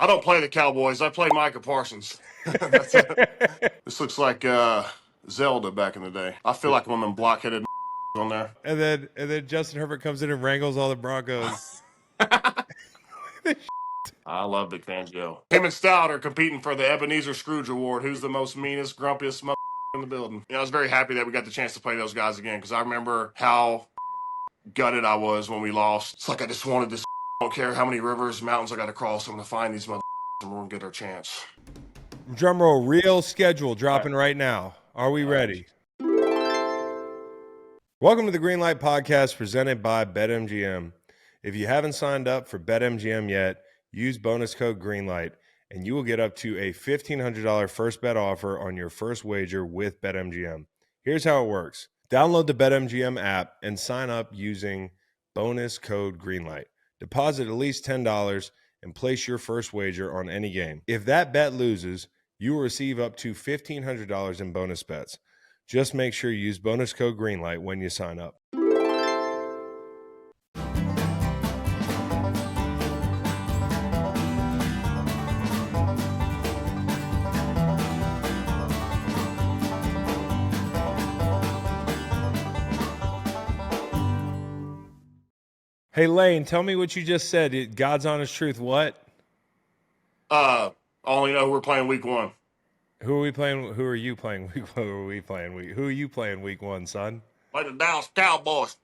I don't play the Cowboys. I play Micah Parsons. That's it. This looks like Zelda back in the day. I feel like one of them blockheaded on there. And then Justin Herbert comes in and wrangles all the Broncos. I love Big Fangio. Him and Stout are competing for the Ebenezer Scrooge Award. Who's the most meanest, grumpiest in the building? I was very happy that we got the chance to play those guys again because I remember how gutted I was when we lost. It's like I just wanted this. I don't care how many rivers, mountains I got to cross. I'm going to find these and we're going to get our chance. Drumroll, real schedule dropping right now. Are we ready? Welcome to the Green Light Podcast presented by BetMGM. If you haven't signed up for BetMGM yet, use bonus code GREENLIGHT and you will get up to a $1,500 first bet offer on your first wager with BetMGM. Here's how it works. Download the BetMGM app and sign up using bonus code GREENLIGHT. Deposit at least $10 and place your first wager on any game. If that bet loses, you will receive up to $1,500 in bonus bets. Just make sure you use bonus code GREENLIGHT when you sign up. Hey, Lane, tell me what you just said. God's honest truth, what? I only know we're playing week one. Who are we playing? Who are you playing week one? Who are we playing week? Who are you playing week one, son? Play the Dallas Cowboys.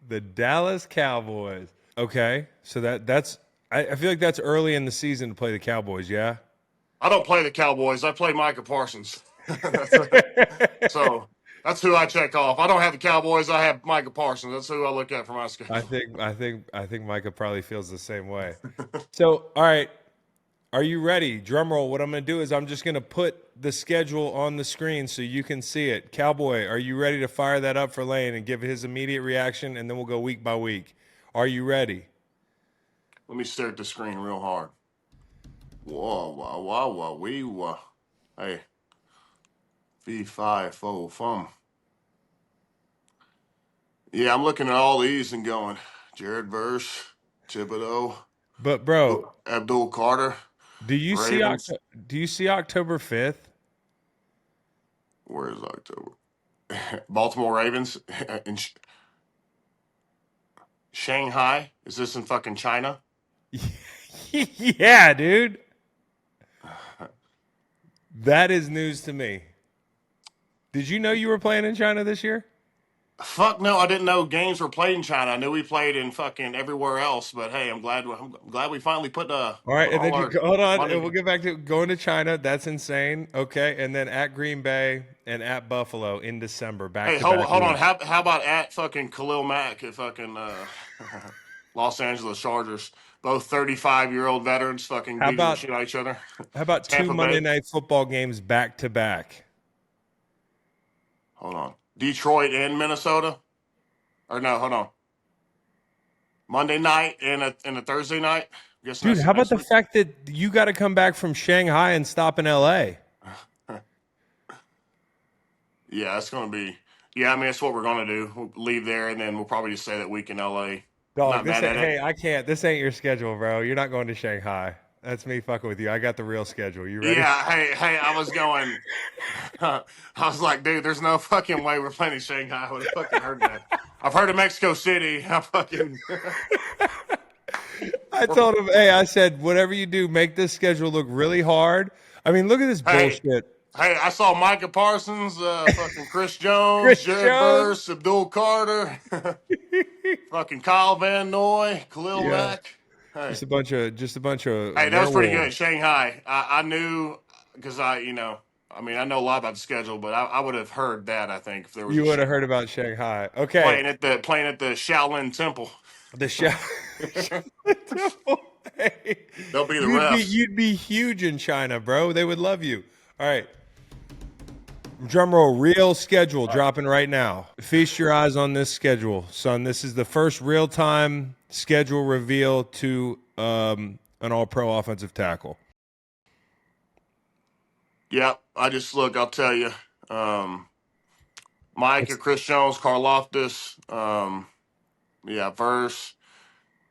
The Dallas Cowboys. Okay, so that's I feel like that's early in the season to play the Cowboys, yeah? I don't play the Cowboys. I play Micah Parsons. So that's who I check off. I don't have the Cowboys. I have Micah Parsons. That's who I look at for my schedule. I think Micah probably feels the same way. So, all right. Are you ready? Drum roll. What I'm going to do is I'm just going to put the schedule on the screen so you can see it. Cowboy, are you ready to fire that up for Lane and give his immediate reaction, and then we'll go week by week? Are you ready? Let me stare at the screen real hard. Whoa, wow, wow, wow, wee, wow. Hey. V5, fum. Yeah, I'm looking at all these and going, Jared Verse, Thibodeau, But, bro, Abdul Carter. do you see October 5th? Where is October? Baltimore Ravens in Shanghai. Is this in fucking China? Yeah, dude. That is news to me. Did you know you were playing in China this year? Fuck no, I didn't know games were played in China. I knew we played in fucking everywhere else, but hey, I'm glad we finally put all right, and then hold on, money. And we'll get back to going to China. That's insane. Okay, and then at Green Bay and at Buffalo in December. Hey, hold on. How about at fucking Khalil Mack at fucking Los Angeles Chargers? Both 35-year-old veterans fucking beating the shit out of each other. How about two Monday Night Football games back to back? Hold on. Detroit and Minnesota? Or no, hold on. Monday night and a Thursday night? Dude, how about the fact that you got to come back from Shanghai and stop in L.A.? Yeah, that's going to be... Yeah, I mean, that's what we're going to do. We'll leave there, and then we'll probably just stay that week in L.A. Dog, I can't. This ain't your schedule, bro. You're not going to Shanghai. That's me fucking with you. I got the real schedule. You ready? Yeah, hey, I was going... I was like, dude, there's no fucking way we're playing in Shanghai. I would have fucking heard that. I've heard of Mexico City. I told him, hey, I said, whatever you do, make this schedule look really hard. I mean, look at this bullshit. Hey, I saw Micah Parsons, fucking Chris Jones, Jared Verse, Abdul Carter, fucking Kyle Van Noy, Khalil Mack. Hey. Just a bunch of. Hey, that was pretty good. Shanghai. I knew because I know a lot about the schedule, but I would have heard that. I think if there was. You would have heard about Shanghai. Okay. Playing at the Shaolin Temple. The Shaolin Temple. Hey. They'll be the refs. You'd be huge in China, bro. They would love you. All right. Drumroll, real schedule dropping right now. Feast your eyes on this schedule, son. This is the first real-time schedule reveal to an all-pro offensive tackle. Yep, I'll tell you. Micah, Chris Jones, Karlaftis, Verse,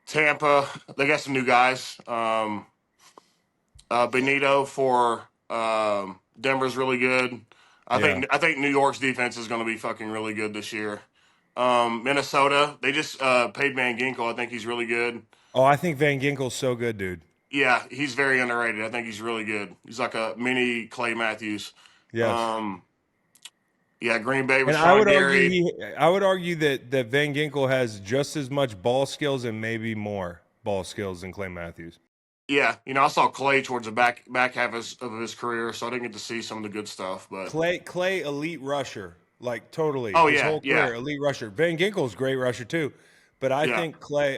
Tampa. They got some new guys. Benito for Denver's really good. Yeah. I think New York's defense is going to be fucking really good this year. Minnesota, they just paid Van Ginkel. I think he's really good. Oh, I think Van Ginkel's so good, dude. Yeah, he's very underrated. I think he's really good. He's like a mini Clay Matthews. Yes. Um, yeah, Green Bay, And I Rashawn would argue Gary. I would argue that Van Ginkel has just as much ball skills and maybe more ball skills than Clay Matthews. Yeah, I saw Clay towards the back half of his career, so I didn't get to see some of the good stuff. But Clay elite rusher, like totally. oh His yeah, whole yeah, career elite rusher. Van Ginkel's great rusher too. But yeah.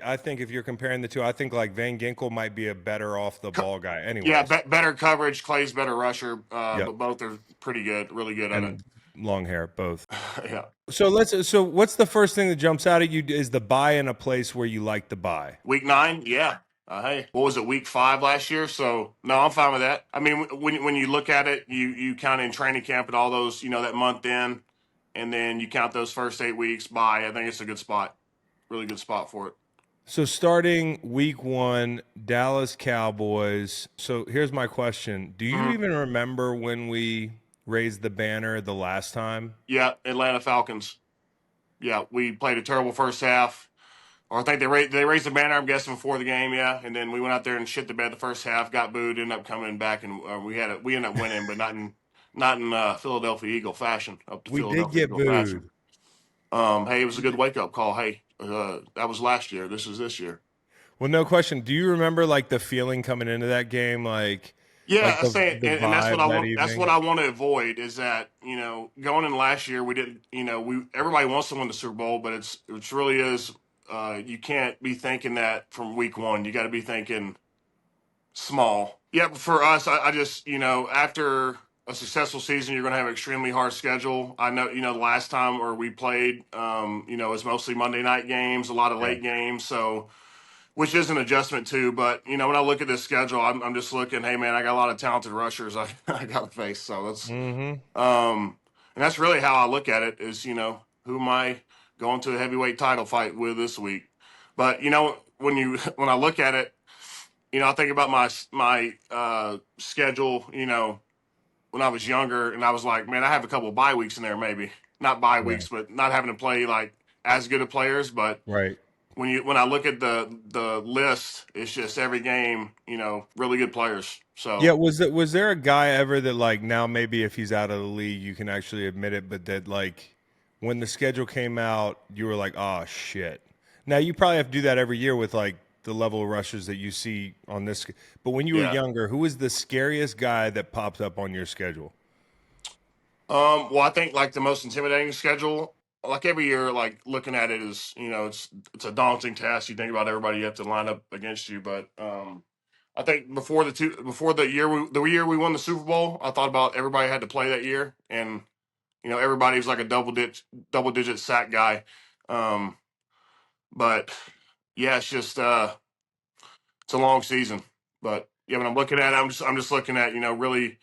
I think if you're comparing the two, I think like Van Ginkel might be a better off the ball guy Yeah, anyways. better coverage. Clay's better rusher, Yep. but both are pretty good, really good at it. And long hair both. Yeah. So what's the first thing that jumps out at you? Is the buy in a place where you like the buy? Week 9, yeah. Hey, what was it? Week 5 last year. So no, I'm fine with that. I mean, when you look at it, you count in training camp and all those, that month in, and then you count those first 8 weeks by. I think it's a good spot, really good spot for it. So starting week 1, Dallas Cowboys. So here's my question. Do you Mhm. even remember when we raised the banner the last time? Yeah, Atlanta Falcons. Yeah, we played a terrible first half. Or I think they raised the banner. I'm guessing before the game, yeah. And then we went out there and shit the bed the first half. Got booed. Ended up coming back, and we ended up winning, but not in Philadelphia Eagle fashion. Up to We did Philadelphia get Eagle fashion. booed. Hey, it was a good wake up call. Hey, that was last year. This is this year. Well, no question. Do you remember like the feeling coming into that game, Yeah, like I say, the and that's what vibe I that want. That's what evening? I want to avoid is that going in last year we didn't. We everybody wants to win the Super Bowl, but it really is. You can't be thinking that from week 1. You got to be thinking small. Yeah, but for us, I just after a successful season, you're going to have an extremely hard schedule. I know the last time where we played, it was mostly Monday night games, a lot of Yeah. late games, so which is an adjustment too. But when I look at this schedule, I'm just looking. Hey, man, I got a lot of talented rushers I got to face, so that's Mm-hmm. and that's really how I look at it. Is who am I going to a heavyweight title fight with this week? But when I look at it, I think about my schedule. When I was younger, and I was like, man, I have a couple of bye weeks in there, maybe not bye Yeah. weeks, but not having to play like as good of players. But Right. when I look at the list, it's just every game, really good players. Yeah, So was there a guy ever that like now maybe if he's out of the league you can actually admit it, but that like when the schedule came out you were like, oh shit. Now you probably have to do that every year with like the level of rushers that you see on this. But when you were yeah. younger, who was the scariest guy that popped up on your schedule? Well, I think like the most intimidating schedule, like every year, like looking at it is, it's a daunting task. You think about everybody you have to line up against you, but I think before the year we won the Super Bowl, I thought about everybody had to play that year, and everybody was like a double digit sack guy. Um, but yeah, it's just it's a long season. But yeah, when I'm looking at it, I'm just looking at really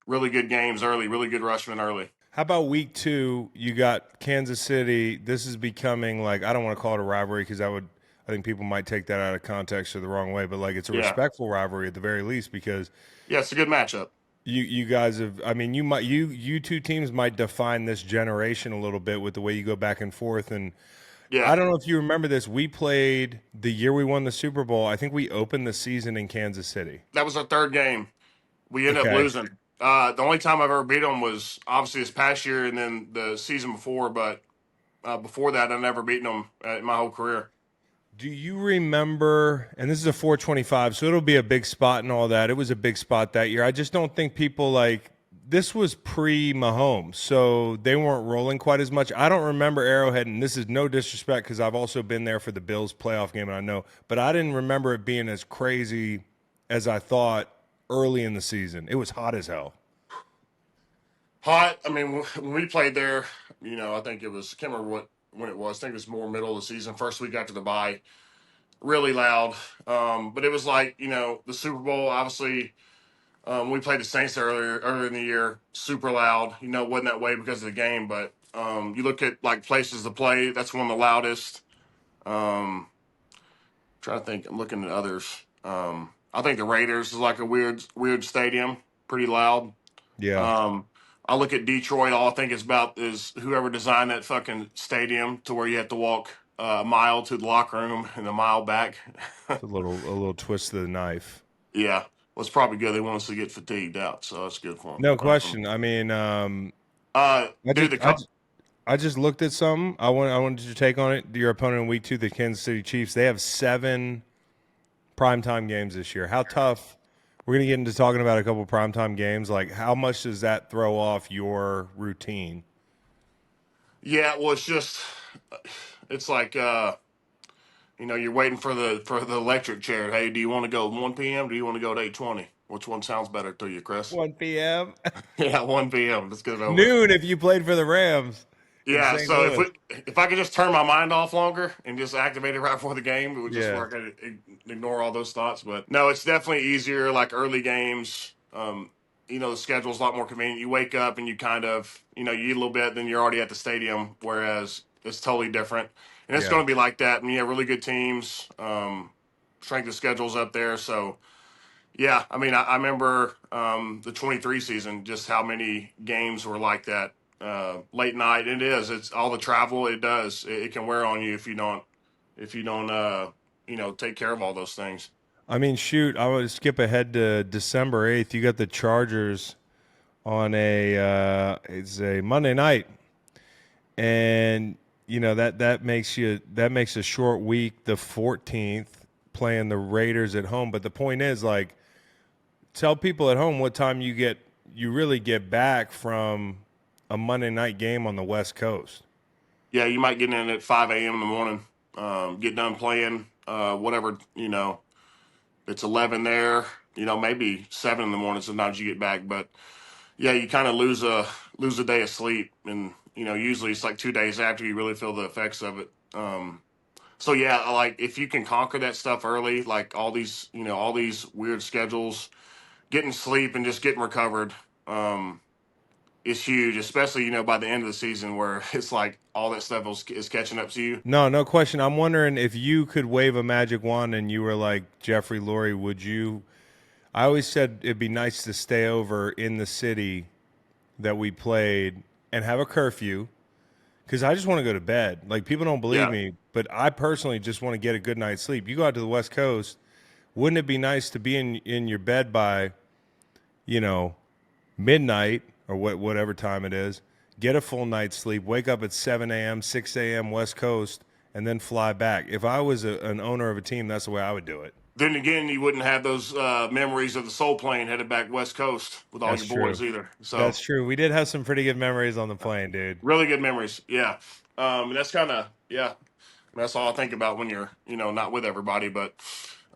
really good games early, really good rushmen early. How about week 2? You got Kansas City. This is becoming like I don't want to call it a rivalry because I think people might take that out of context or the wrong way, but like it's a Yeah, respectful rivalry at the very least because yeah, it's a good matchup. you guys have I mean you two teams might define this generation a little bit with the way you go back and forth. And I Yeah, don't know if you remember this. We played the year we won the Super Bowl. I think we opened the season in Kansas City. that was our third game. We ended up Okay. losing. The only time I've ever beat them was obviously this past year and then the season before. But before that, I've never beaten them in my whole career. Do you remember, and this is a 425, so it'll be a big spot and all that. It was a big spot that year. I just don't think people like this was pre Mahomes, so they weren't rolling quite as much. I don't remember Arrowhead, and this is no disrespect because I've also been there for the Bills playoff game, and I know, but I didn't remember it being as crazy as I thought early in the season. It was hot as hell. Hot. I mean, when we played there, I think it was. I can't remember when it was. I think it was more middle of the season, first week after the bye. Really loud. But it was like the Super Bowl. Obviously, we played the Saints earlier in the year. Super loud. It wasn't that way because of the game, but you look at like places to play. That's one of the loudest. Trying to think. I'm looking at others. I think the Raiders is like a weird stadium, pretty loud. Yeah, Um, I look at Detroit. All I think is about is whoever designed that fucking stadium to where you have to walk a mile to the locker room and a mile back. it's a little twist of the knife. Yeah, well, it's probably good. They want us to get fatigued out, so that's good for No them. question. I mean, I Dude, just the I just, I just looked at something. I wanted your take on it. Your opponent in week 2, the Kansas City Chiefs. They have 7 primetime games this year. How tough? We're gonna get into talking about a couple primetime games. Like, how much does that throw off your routine? yeah, well, it's like you're waiting for the electric chair. Hey, do you want to go 1 p.m.? Do you want to go at 8:20? Which one sounds better to you, Chris? 1 p.m. Yeah, 1 p.m. Let's get it over. Noon if you played for the Rams in Yeah, St. so Louis. if I could just turn my mind off longer and just activate it right before the game, it would just Yeah, work. I'd ignore all those thoughts. But no, it's definitely easier. Like early games, the schedule's a lot more convenient. You wake up and you kind of, you eat a little bit, then you're already at the stadium. Whereas it's totally different, and it's yeah. going to be like that. And you have really good teams. Strength of schedules up there, so yeah, I mean, I remember the 23 season, just how many games were like that. Late night, it's all the travel it does. It can wear on you if you don't take care of all those things. I mean, shoot, I would skip ahead to December 8th. You got the Chargers on it's a Monday night, and that makes a short week. The 14th playing the Raiders at home, but the point is, like, tell people at home what time you really get back from a Monday night game on the West Coast. Yeah, you might get in at 5 a.m. in the morning, get done playing, whatever, it's 11 there, maybe 7 in the morning sometimes you get back. But yeah, you kind of lose a day of sleep, and usually it's like 2 days after you really feel the effects of it. So yeah, like if you can conquer that stuff early, like all these weird schedules, getting sleep and just getting recovered, is huge. Especially by the end of the season where it's like all that stuff is catching up to you. No, no question. I'm wondering if you could wave a magic wand and you were like Jeffrey Lurie, would you? I always said it'd be nice to stay over in the city that we played and have a curfew because I just want to go to bed. Like, people don't believe Yeah, me, but I personally just want to get a good night's sleep. You go out to the West Coast, wouldn't it be nice to be in your bed by, you know, midnight or whatever time it is, get a full night's sleep, wake up at 7 a.m., 6 a.m. West Coast, and then fly back? If I was an owner of a team, that's the way I would do it. then again, you wouldn't have those memories of the soul plane headed back west coast with all That's your true. boys either. So That's true. We did have some pretty good memories on the plane, dude. really good memories. Yeah, that's kind of yeah. That's all I think about when you're not with everybody. But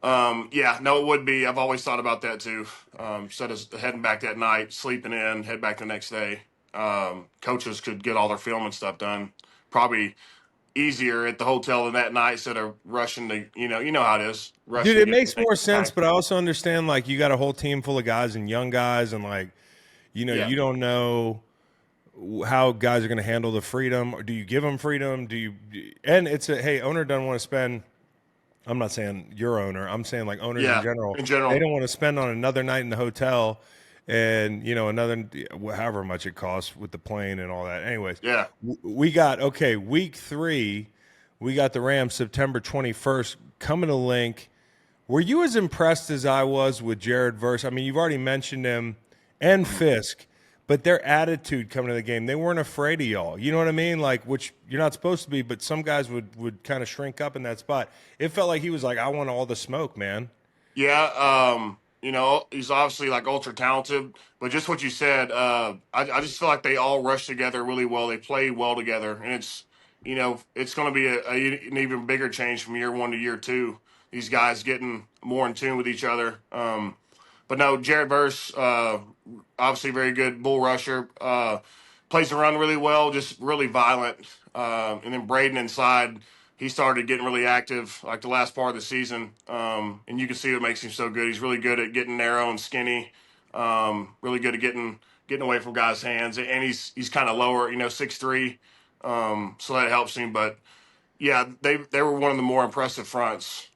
yeah, no, it would be. I've always thought about that too. Instead of heading back that night, sleeping in, head back the next day. Coaches could get all their film and stuff done. Probably easier at the hotel than that night instead of rushing to you know how it is, Dude, rushing to it get makes more sense, back. but I also understand, like, you got a whole team full of guys and young guys, and, like, Yeah, you don't know how guys are going to handle the freedom. Or do you give them freedom? Do you? And it's hey, owner doesn't want to spend. I'm not saying your owner. I'm saying, like, owners in yeah. general. In They general, don't want to spend on another night in the hotel, and another however much it costs with the plane and all that. Anyways, yeah. we got week 3. We got the Rams September 21st coming to Link. Were you as impressed as I was with Jared Verse? I mean, you've already mentioned him and Mhm. Fisk, but their attitude coming to the game, they weren't afraid of y'all. You know what I mean? Like, which you're not supposed to be, but some guys would kind of shrink up in that spot. It felt like he was like, I want all the smoke, man. Yeah, he's obviously like ultra talented, but just what you said, I just feel like they all rush together really well. They play well together, and it's going to be an even bigger change from year one to year two. These guys getting more in tune with each other. But no, Jared Verse, obviously very good bull rusher, plays the run really well, just really violent. And then Braden inside, he started getting really active like the last part of the season, and you can see what makes him so good. He's really good at getting narrow and skinny, really good at getting away from guys' hands, and he's kind of lower, 6'3", so that helps him. But yeah, they were one of the more impressive fronts.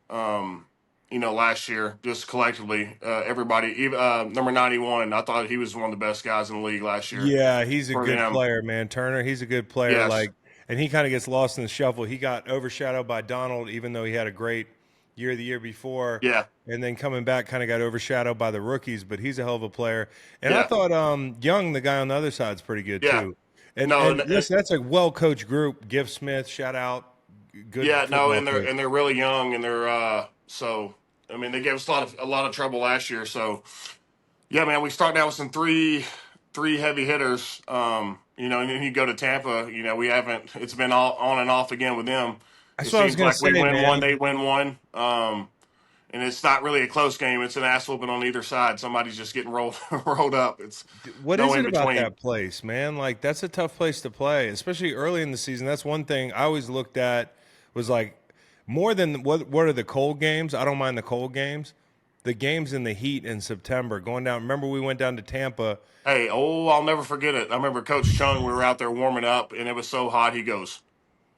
last year, just collectively, everybody, even number 91, I thought he was one of the best guys in the league last year Yeah, he's a for good them. player, man. Turner, he's a good player. Yes. Like, and he kind of gets lost in the shuffle. He got overshadowed by Donald, even though he had a great year the year before. Yeah. And then coming back, kind of got overshadowed by the rookies. But he's a hell of a player. And I Yeah. thought Young, the guy on the other side, is pretty good Yeah. too. And No, and listen, that's a well coached group. Giff Smith, shout out, good yeah, no, football and they're coach. and they're really young, and they're so I mean they gave us a lot of trouble last year. So yeah, man, we started out with some three heavy hitters. And then you go to Tampa. We haven't. It's been all on and off again with them. It That's what I was seems gonna like we say, win one, man. they win one. And it's not really a close game. It's an ass whooping on either side. Somebody's just getting rolled rolled up. It's What no is in it about between. that place, man? Like that's a tough place to play, especially early in the season. That's one thing I always looked at was like more than what are the cold games? I don't mind the cold games. The games in the heat in September, going down. Remember we went down to Tampa. Hey, I'll never forget it. I remember Coach Chung. We were out there warming up, and it was so hot. He goes,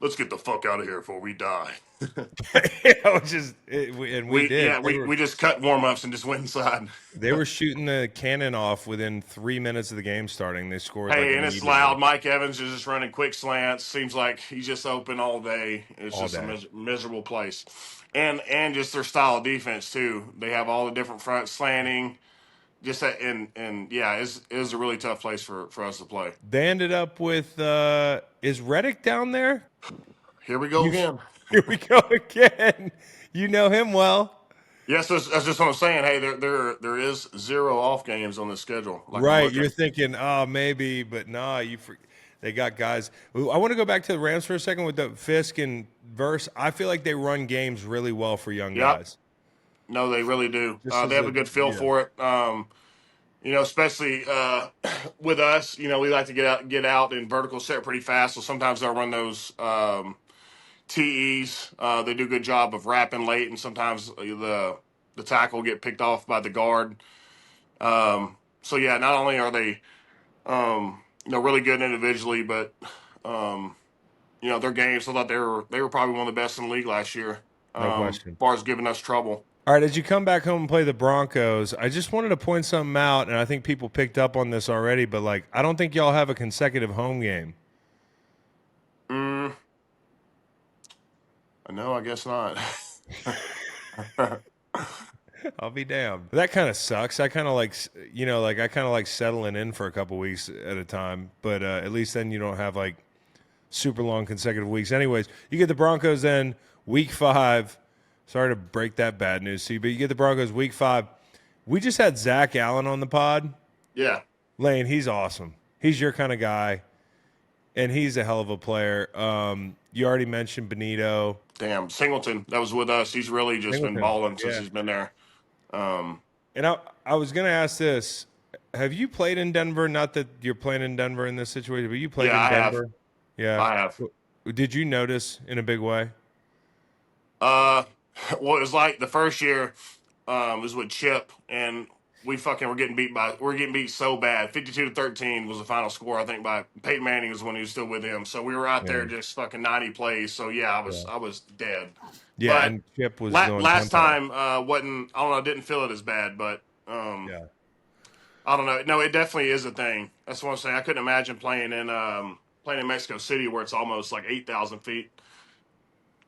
"Let's get the fuck out of here before we die." And we We did. yeah, we just cut warm ups and just went inside. They were shooting the cannon off within 3 minutes of the game starting. They scored like Hey, and it's loud. immediately, Mike Evans is just running quick slants. Seems like he's just open all day. It's all just a day. miserable place, and just their style of defense too. They have all the different front slanting. Just that, and yeah, it's a really tough place for us to play. They ended up with is Reddick down there? Here we go You again. Here we go again. You know him well. Yes, that's just what I'm saying. Hey, there is 0 off games on the schedule. Like I'm Right. You're looking. thinking, oh, maybe, but nah, they got guys. I want to go back to the Rams for a second with the Fisk and Verse. I feel like they run games really well for young Yep. guys. No, they really do. Just They as have a, a good feel yeah. for it. Especially with us. We like to get out in vertical set pretty fast. So sometimes they'll run those TEs. They do a good job of wrapping late, and sometimes the tackle will get picked off by the guard. So yeah, not only are they really good individually, but their games. I thought they were probably one of the best in the league last year. No As question. far as giving us trouble. All right, as you come back home and play the Broncos, I just wanted to point something out, and I think people picked up on this already, but like, I don't think y'all have a consecutive home game. Mm, no, I guess not. I'll be damned. That kind of sucks. I kind of like, like I kind of like settling in for a couple weeks at a time, but at least then you don't have like super long consecutive weeks. Anyways, you get the Broncos then week 5. Sorry to break that bad news to you, but you get the Broncos week 5. We just had Zach Allen on the pod. Yeah. Lane, he's awesome. He's your kind of guy, and he's a hell of a player. You already mentioned Benito. Damn, Singleton, that was with us. He's really just been Singleton, balling since yeah. he's been there. And I was going to ask this. Have you played in Denver? Not that you're playing in Denver in this situation, but you played Yeah, in I have. Denver. Yeah. I have. Did you notice in a big way? Uh, well, it was like the first year was with Chip, and we fucking we're getting beat so bad. 52-13 was the final score, I think, by Peyton Manning was when he was still with him. So we were out there Yeah. just fucking 90 plays. So yeah, I was Yeah. I was dead. Yeah, But and Chip was doing last tempo. time wasn't, I don't know, didn't feel it as bad, but Yeah. I don't know. No, it definitely is a thing. That's what I'm saying. I couldn't imagine playing in Mexico City where it's almost like 8,000 feet.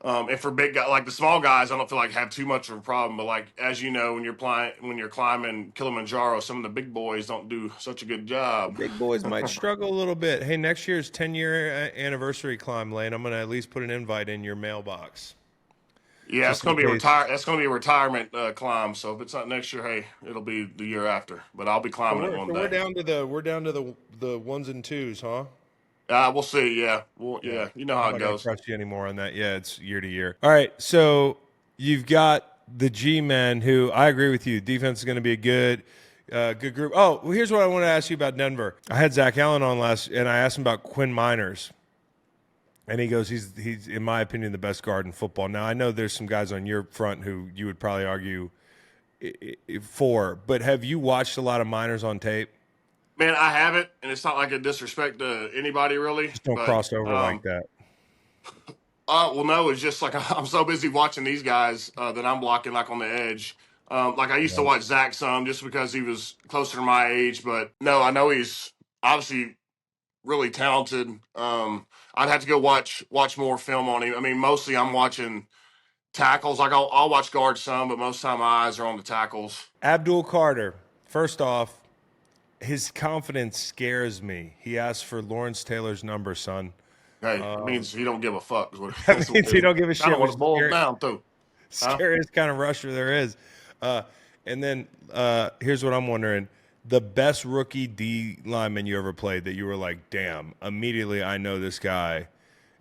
And for big guys, like the small guys, I don't feel like have too much of a problem. But like as you know, when you're climbing Kilimanjaro, some of the big boys don't do such a good The job. big boys might struggle a little bit. Hey, next year's 10-year anniversary climb, Lane. I'm going to at least put an invite in your mailbox. Yeah, it's Just in gonna be a case. retire. That's gonna be a retirement climb. So if it's not next year, hey, it'll be the year after. But I'll be So climbing it we're, one so we're day. down to the ones and twos, huh? We'll see. Yeah, Yeah. you know I'm how not it going to goes. trust you anymore on that. Yeah, it's year to year. All right. So you've got the G-men who I agree with you. Defense is going to be a good group. Oh, well, here's what I want to ask you about Denver. I had Zach Allen on and I asked him about Quinn Miners. And he goes, he's in my opinion, the best guard in football. Now, I know there's some guys on your front who you would probably argue for, but have you watched a lot of Miners on tape? Man, I haven't, and it's not like a disrespect to anybody really, Just don't but cross over like that. Well, no, it's just like I'm so busy watching these guys that I'm blocking like on the edge. Like I used to Yeah. watch Zach some just because he was closer to my age, but no, I know he's obviously really talented. I'd have to go watch more film on him. I mean, mostly I'm watching tackles. Like I'll watch guards some, but most of the time my eyes are on the tackles. Abdul Carter. First off, his confidence scares me. He asked for Lawrence Taylor's number, son. Hey, it means he don't give a fuck. Is what, That that's what means he don't give a kind shit. of what Which it is boils down to, huh? scariest kind of rusher there is. Uh, and then here's what I'm wondering: the best rookie D lineman you ever played that you were like, damn, immediately I know this guy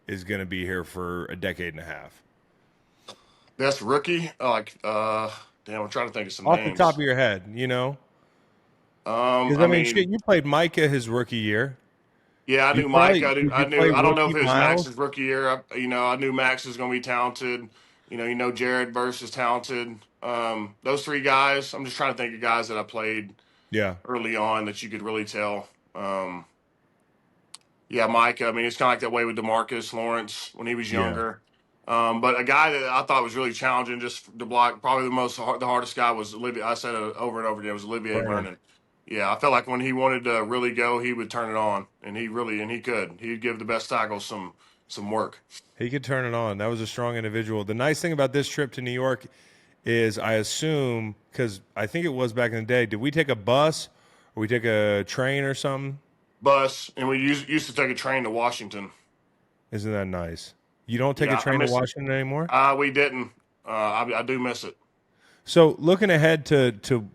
is going to be here for a decade and a half. Best rookie, damn, I'm trying to think of some Off the top names. of your head, you know? Because I I mean, shit, mean, you played Micah his rookie year. yeah, I You knew Mike. probably did I you knew. play I don't know rookie if it was Miles? Max's rookie year. I knew Max was going to be talented. Jared Verse is talented. Those three guys. I'm just trying to think of guys that I played Yeah, early on that you could really tell. Yeah, Mike. I mean, it's kind of like that way with Demarcus Lawrence when he was yeah. younger. But a guy that I thought was really challenging just to block, probably the hardest guy was Olivier. I said it over and over again, was Olivier Vernon. Vernon. Yeah, I felt like when he wanted to really go, he would turn it on, and he could. He'd give the best tackles some work. He could turn it on. That was a strong individual. The nice thing about this trip to New York is, I assume, because I think it was back in the day, did we take a bus or we take a train or something? Bus, and we used to take a train to Washington. Isn't that nice? You don't take a Yeah, I train to miss it. Washington anymore? We didn't. I do miss it. So looking ahead to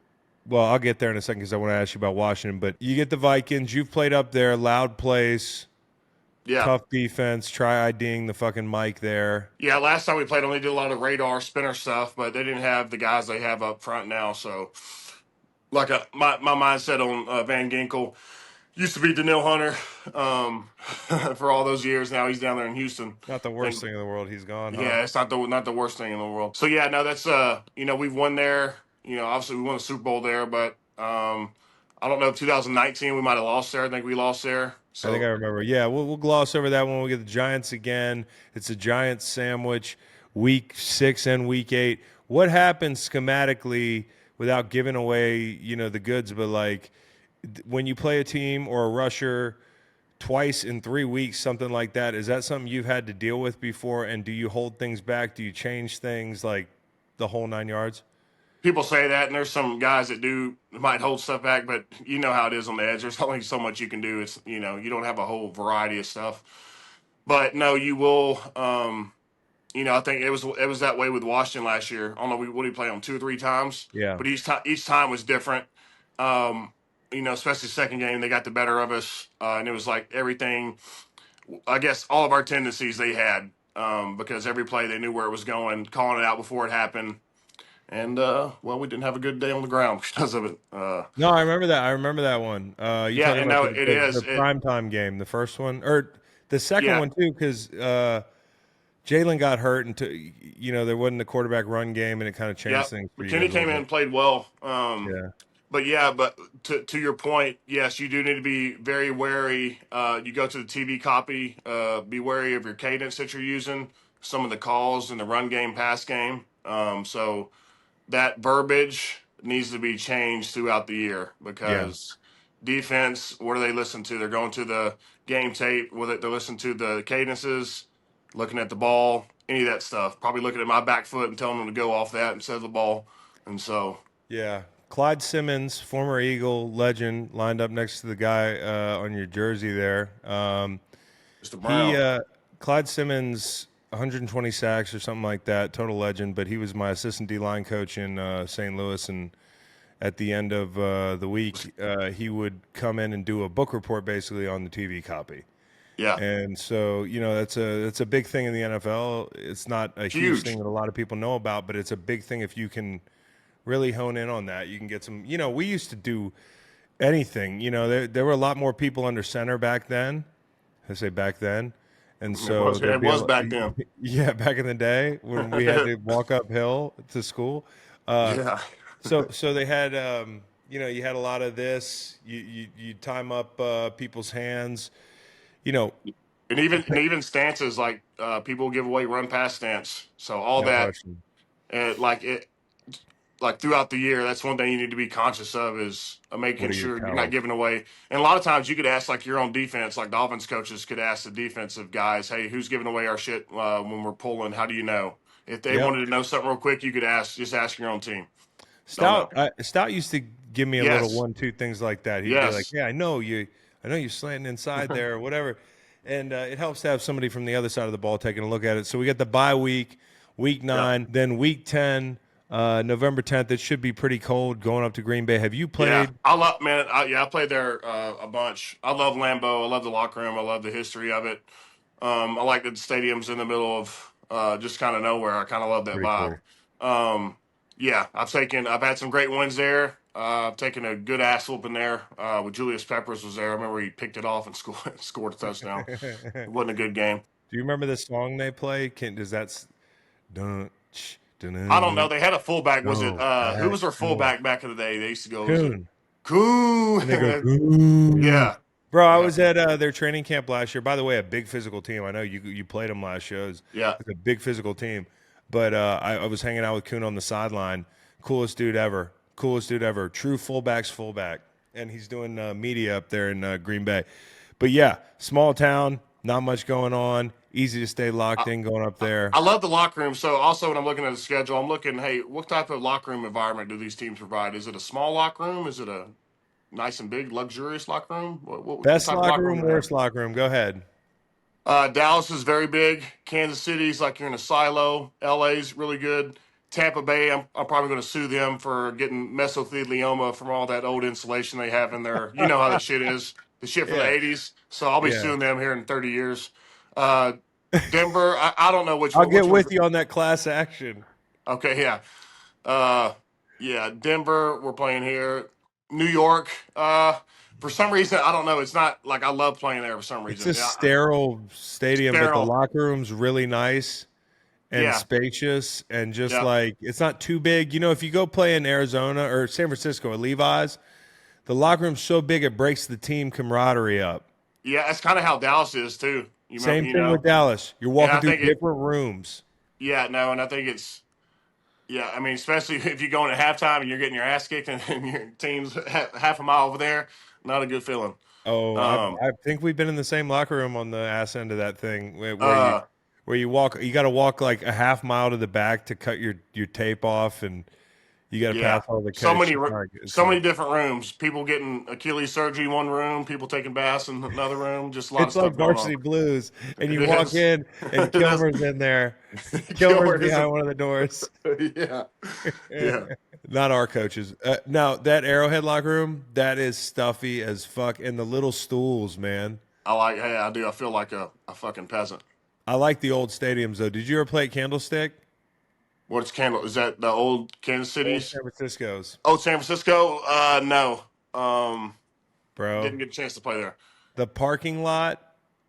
well, I'll get there in a second because I want to ask you about Washington. But you get the Vikings. You've played up there, loud place, Yeah, tough defense. Try IDing the fucking mic there. yeah. Last time we played them, they did a lot of radar spinner stuff, but they didn't have the guys they have up front now. So, my mindset on Van Ginkel used to be Daniil Hunter for all those years. Now he's down there in Houston. Not the I worst think, thing in the world. He's gone, huh? yeah, it's not the worst thing in the world. So yeah, no, that's we've won there. Obviously we won the Super Bowl there, but I don't know. 2019 we might have lost there. I think we lost there. I think I So remember. Yeah, we'll gloss over that when we get the Giants again. It's a Giants sandwich, week 6 and week 8. What happens schematically without giving away, the goods? But like when you play a team or a rusher twice in 3 weeks, something like that, is that something you've had to deal with before? And do you hold things back? Do you change things, like the whole 9 yards? people say that, and there's some guys that might hold stuff back, but you know how it is on the edge. There's only so much you can do. It's you don't have a whole variety of stuff. But no, you will. I think it was that way with Washington last year. I don't know what did he play on 2 or 3 times, Yeah. but each time was different. Um, especially second game, they got the better of us, and it was like everything. I guess all of our tendencies they had, because every play they knew where it was going, calling it out before it happened, and well, we didn't have a good day on the ground because of it. No, I remember that. I remember that one. You Yeah, talking and about no, the, it the, is. the primetime game, the first one, or the second Yeah, one too, because Jalen got hurt, and there wasn't a quarterback run game, and it kind of yeah. changed things for you McKinney guys a little came in bit. and played well. Yeah, But yeah, but to your point, yes, you do need to be very wary. You go to the TV copy, be wary of your cadence that you're using, some of the calls in the run game, pass game. So that verbiage needs to be changed throughout the year yeah, because defense, what do they listen to? They're going to the game tape, they're listening to the cadences, looking at the ball, any of that stuff. Probably looking at my back foot and telling them to go off that instead of the ball. And so, yeah. Clyde Simmons, former Eagle legend, lined up next to the guy on your jersey there. Mr. He Brown. Clyde Simmons, 120 sacks or something like that, total legend. But he was my assistant D line coach in St. Louis, and at the end of the week, he would come in and do a book report basically on the TV copy. Yeah, And so, that's a big thing in the NFL. It's not a huge huge. thing that a lot of people know about, but it's a big thing if you can really hone in on that. You can get some. We used to do anything. There were a lot more people under center back then. I say back then, and It so was there'd it be was back then. yeah, back in the day when we had to walk uphill to school. Uh, Yeah, so they had you had a lot of this. You time up people's hands. You know, And even stances like people give away run pass stance. So all No that question. and like throughout the year, that's one thing you need to be conscious of is What making are your sure you're not tells? giving away. And a lot of times you could ask like your own defense, like the offense coaches could ask the defensive guys, "Hey, who's giving away our shit when we're pulling? How do you know?" If they Yep. wanted to know something real quick, you could ask your own team. They'll know. Stout used to give me a little Yes, 1-2 things like that. He'd be like, yes, "Yeah, I know you're slanting inside there or whatever," and it helps to have somebody from the other side of the ball taking a look at it. So we get the bye week, week yeah, 9, then week 10, November 10th. It should be pretty cold going up to Green Bay. Have you yeah. played? I love man. I played there a bunch. I love Lambeau. I love the locker room. I love the history of it. I like that the stadium's in the middle of just kind of nowhere. I kind of love that Pretty vibe. cool. Yeah, I've had some great wins there. I've taken a good ass whooping there. With Julius Peppers was there. I remember he picked it off and scored a touchdown. It wasn't a good game. Do you remember the song they play? Does that dun, I don't know. dun, They had a fullback. Was it go who back was their door? fullback back in the day? They used to go. Was it Coon. And they go, Coon? Coon. Yeah, Bro, I yeah, was at their training camp last year. By the way, a big physical team. I know you played them last year. yeah. It's a big physical team. But I was hanging out with Kuhn on the sideline. Coolest dude ever. Coolest dude ever. True fullback's fullback. And he's doing media up there in Green Bay. But yeah, small town, not much going on. Easy to stay locked in going up there. I love the locker room. So also when I'm looking at the schedule, I'm looking, hey, what type of locker room environment do these teams provide? Is it a small locker room? Is it a nice and big, luxurious locker room? What Best type of locker locker room room, do they have? worst locker room. Go ahead. Dallas is very big. Kansas City's like you're in a silo. LA's really good. Tampa Bay, I'm probably going to sue them for getting mesothelioma from all that old insulation they have in there. You know how that shit is. The shit from the Yeah. 80s. So I'll be Yeah. suing them here in 30 years. Uh, Denver, I don't know I'll which get one's. with you on that class action. Okay, yeah. Uh, yeah, Denver, we're playing here. New York, for some reason, I don't know. It's not like I love playing there for some It's reason. a Yeah, sterile stadium, but the sterile. locker room's really nice and Yeah, spacious and just yeah, like it's not too big. You know, if you go play in Arizona or San Francisco or Levi's, the locker room's so big it breaks the team camaraderie up. yeah. That's kind of how Dallas is too. You remember, Same thing with Dallas. You're and walking I through think it. different rooms. Yeah, no, and I think it's. Yeah, I mean, especially if you're going at halftime and you're getting your ass kicked and your team's half a mile over there, not a good feeling. Oh, Um, I think we've been in the same locker room on the ass end of that thing uh, where you walk you got to walk like a half mile to the back to cut your tape off and you got to Yeah, pass all the so coach. many, It's so many different rooms. People getting Achilles surgery in one room. People taking baths in another room. Just a lot of it's like stuff going on. Varsity Blues, and It you walk is. in and It is. Kilmer's in there. Kilmer's Gilbert is a. behind one of the doors. Yeah, yeah. Not our coaches. Now that Arrowhead locker room, that is stuffy as fuck, and the little stools, man. I like. Hey, I do. I feel like a fucking peasant. I like the old stadiums though. Did you ever play at Candlestick? What's Candle? Is that the old Kansas Old City's? San Francisco's, Oh, San Francisco. No. bro. Didn't get a chance to play there. The parking lot,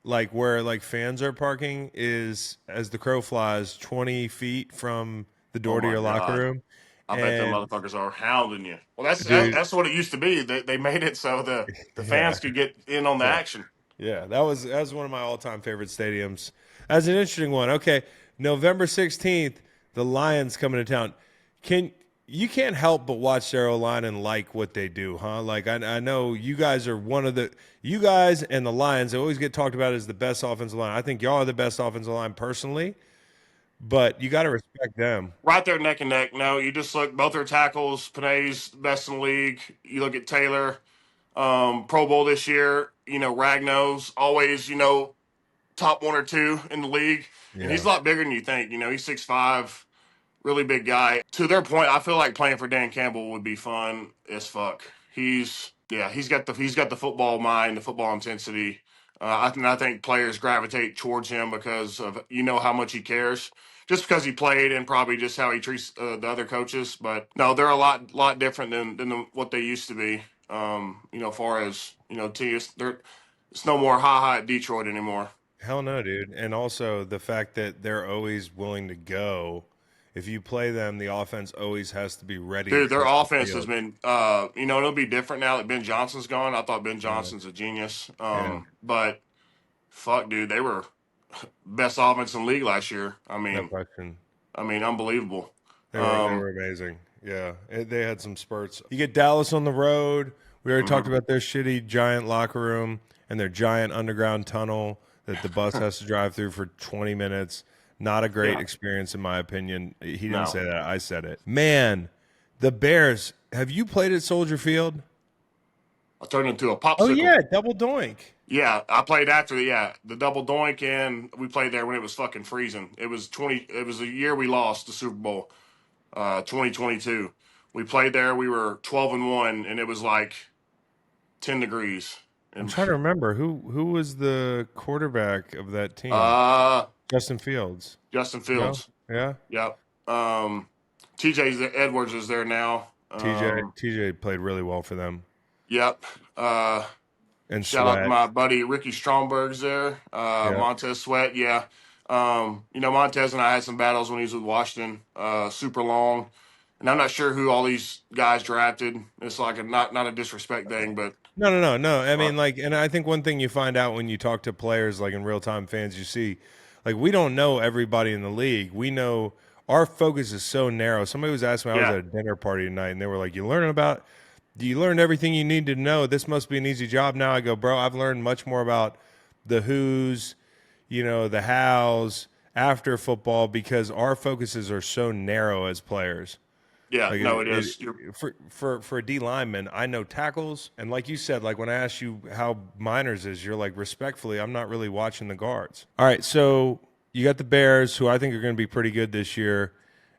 like where like fans are parking, is as the crow flies 20 feet from the Oh door to my your locker god. room. I bet them And motherfuckers are hounding you. Well, dude, that's what it used to be. They made it so the yeah, fans could get in on the yeah, action. yeah. That was one of my all-time favorite stadiums. That's an interesting one. Okay, November 16th, the Lions coming to town. Can you can't help but watch their O-line and like what they do, huh? Like I know you guys are one of the you guys and the Lions always get talked about as the best offensive line. I think y'all are the best offensive line personally, but you got to respect them. Right there, neck and neck. No, you just look both their tackles. Panay's best in the league. You look at Taylor, Pro Bowl this year. Ragno's always top one or two in the league, and he's Yeah. a lot bigger than you think. He's 6'5", really big guy. To their point, I feel like playing for Dan Campbell would be fun as fuck. He's got the football mind, the football intensity. I think players gravitate towards him because of how much he cares, just because he played and probably just how he treats the other coaches. But no, they're a lot different what they used to be. Far as teams, it's no more ha at Detroit anymore. Hell no, dude. And also the fact that they're always willing to go. If you play them, the offense always has to be ready to Dude, their touch the offense has field. been, it'll be different now that Ben Johnson's gone. I thought Ben Yeah. Johnson's a genius. Yeah. But Fuck, dude, they were best offense in the league last year. No question. Unbelievable. They were amazing. Yeah, they had some spurts. You get Dallas on the road. We already talked about their shitty giant locker room and their giant underground tunnel that the bus has to drive through for 20 minutes. Not a great Yeah. experience, in my opinion. He didn't No. say that. I said it. Man, the Bears. Have you played at Soldier Field? I turned into a Oh popsicle. yeah, double doink. Yeah, I played after the double doink, and we played there when it was fucking freezing. It was the year we lost the Super Bowl, 2022. We played there. We were 12-1, and it was like 10 degrees. I'm And trying to remember who was the quarterback of that team. uh, Justin Fields. Justin No. Fields. Yeah. Yep. TJ Edwards is there now. TJ played really well for them. Yep. And Shout out to Sweat. my buddy Ricky Stromberg's there. Yeah. Montez Sweat, yeah. Montez and I had some battles when he was with Washington, super long. And I'm not sure who all these guys drafted. It's like not a disrespect thing, but No. I mean, like, and I think one thing you find out when you talk to players, like in real time fans, you see, like, we don't know everybody in the league. We know our focus is so narrow. Somebody was asking me, I was at a dinner party tonight, and they were like, do you learn everything you need to know? This must be an easy job now. I go, bro, I've learned much more about the who's, the hows after football because our focuses are so narrow as players. yeah, Like no, it is. for a D lineman, I know tackles, and like you said, like when I asked you how Miners is, you're like respectfully, I'm not really watching the guards. All right, so you got the Bears, who I think are going to be pretty good this year,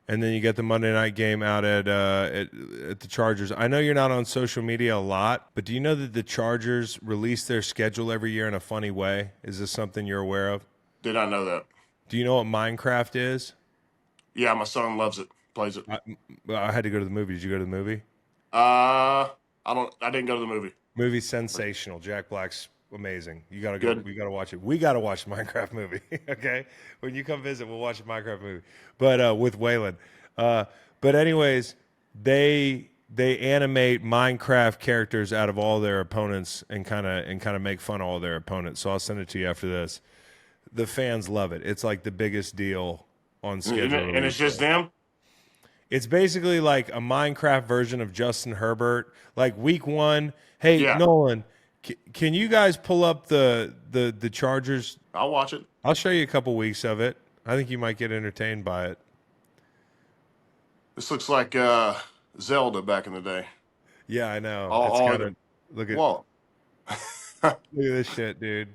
and then you got the Monday night game out at the Chargers. I know you're not on social media a lot, but do you know that the Chargers release their schedule every year in a funny way? Is this something you're aware of? Did not know that. Do you know what Minecraft is? Yeah, my son loves it, plays it. I had to go to the movie. Did you go to the movie? I didn't go to the movie. Movie's sensational. Jack Black's amazing. You gotta go. Good. We gotta watch it. We gotta watch the Minecraft movie. Okay, when you come visit, we'll watch the Minecraft movie. But with Waylon. But anyways, they animate Minecraft characters out of all their opponents and kind of make fun of all their opponents. So I'll send it to you after this. The fans love it. It's like the biggest deal on schedule. And it's just them. It's basically like a Minecraft version of Justin Herbert. Like week 1, hey Yeah. Nolan, can you guys pull up the Chargers? I'll watch it. I'll show you a couple weeks of it. I think you might get entertained by it. This looks like Zelda back in the day. Yeah, I know. All It's kind the of look at Whoa. this shit, dude.